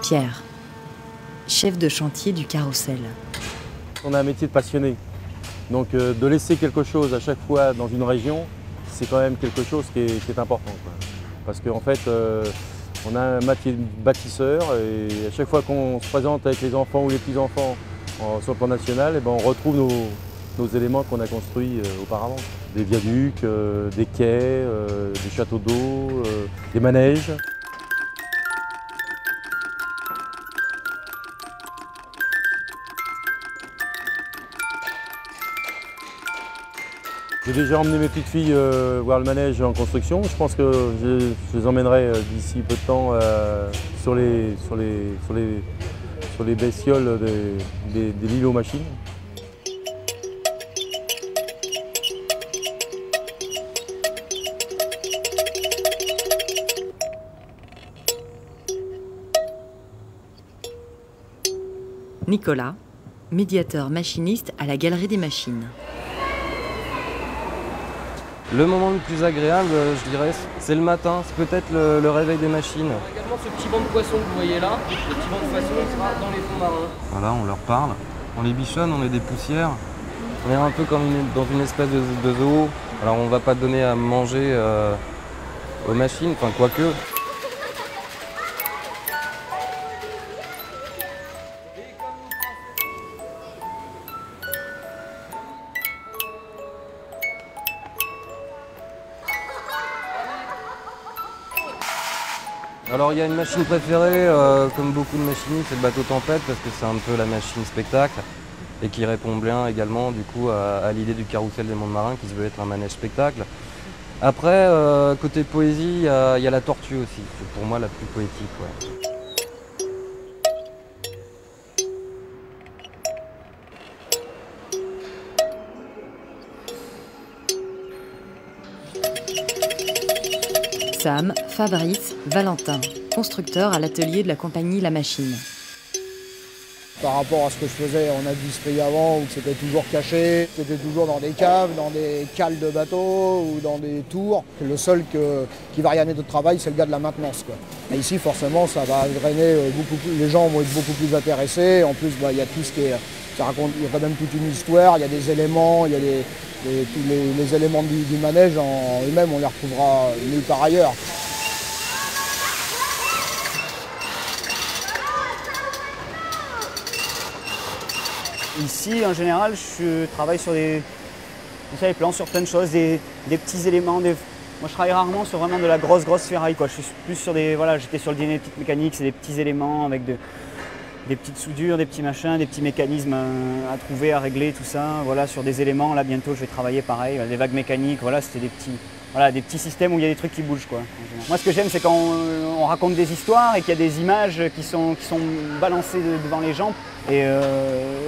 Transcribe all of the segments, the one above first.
Pierre, chef de chantier du carrousel. On a un métier de passionné, donc de laisser quelque chose à chaque fois dans une région, c'est quand même quelque chose qui est important, quoi. Parce qu'en fait, on a un métier de bâtisseur et à chaque fois qu'on se présente avec les enfants ou les petits-enfants sur le plan national, eh ben, on retrouve nos éléments qu'on a construits auparavant. Des viaducs, des quais, des châteaux d'eau, des manèges. J'ai déjà emmené mes petites filles voir le manège en construction. Je pense que je les emmènerai d'ici peu de temps sur les bestioles des Lilo machines. Nicolas, médiateur machiniste à la Galerie des Machines. Le moment le plus agréable, je dirais, c'est le matin, c'est peut-être le réveil des machines. On a également ce petit banc de poisson que vous voyez là. Le petit banc de poisson sera dans les fonds marins. Voilà, on leur parle, on les bichonne, on les dépoussière. On est un peu comme dans une espèce de zoo. Alors on va pas donner à manger aux machines, enfin quoique. Alors il y a une machine préférée, comme beaucoup de machinistes, c'est le bateau tempête parce que c'est un peu la machine spectacle et qui répond bien également du coup à l'idée du carrousel des mondes marins qui se veut être un manège spectacle. Après, côté poésie, il y a la tortue aussi, c'est pour moi la plus poétique. Ouais. Sam, Fabrice, Valentin, constructeurs à l'atelier de la compagnie La Machine. Par rapport à ce que je faisais en industrie avant, où c'était toujours caché, c'était toujours dans des caves, dans des cales de bateaux ou dans des tours. Le seul qui va rien de travail, c'est le gars de la maintenance, quoi. Et ici, forcément, ça va drainer beaucoup plus, les gens vont être beaucoup plus intéressés. En plus, il y a tout ce qui est, ça raconte, il y a quand même toute une histoire, il y a des éléments, il y a tous les éléments du manège en eux-mêmes, on les retrouvera nulle part ailleurs. Ici, en général, je travaille sur les plans, sur plein de choses, des petits éléments. Moi, je travaille rarement sur vraiment de la grosse ferraille, quoi. Je suis plus sur j'étais sur le dynamique mécanique, c'est des petits éléments avec des petites soudures, des petits machins, des petits mécanismes à trouver, à régler, tout ça. Voilà, sur des éléments, là, bientôt, je vais travailler pareil, des vagues mécaniques, voilà, c'était des petits systèmes où il y a des trucs qui bougent, quoi. Moi, ce que j'aime, c'est quand on raconte des histoires et qu'il y a des images qui sont balancées devant les gens. Et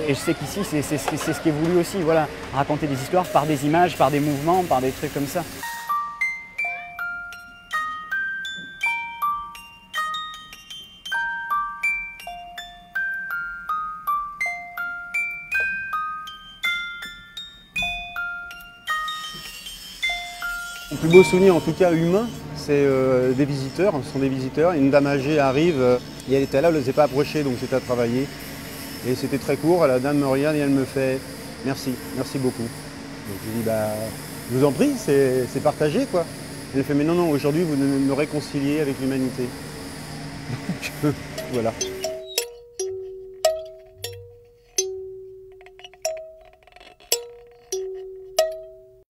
je sais qu'ici, c'est ce qui est voulu aussi, voilà, raconter des histoires par des images, par des mouvements, par des trucs comme ça. Mon plus beau souvenir, en tout cas humain, c'est des visiteurs, ce sont des visiteurs. Une dame âgée arrive et elle était là, elle n'osait pas approcher, donc c'était à travailler. Et c'était très court, la dame me regarde et elle me fait « merci, merci beaucoup ». Donc je lui dis bah, « je vous en prie, c'est partagé quoi ». Elle fait « mais non, non, aujourd'hui vous me réconciliez avec l'humanité ». Donc voilà.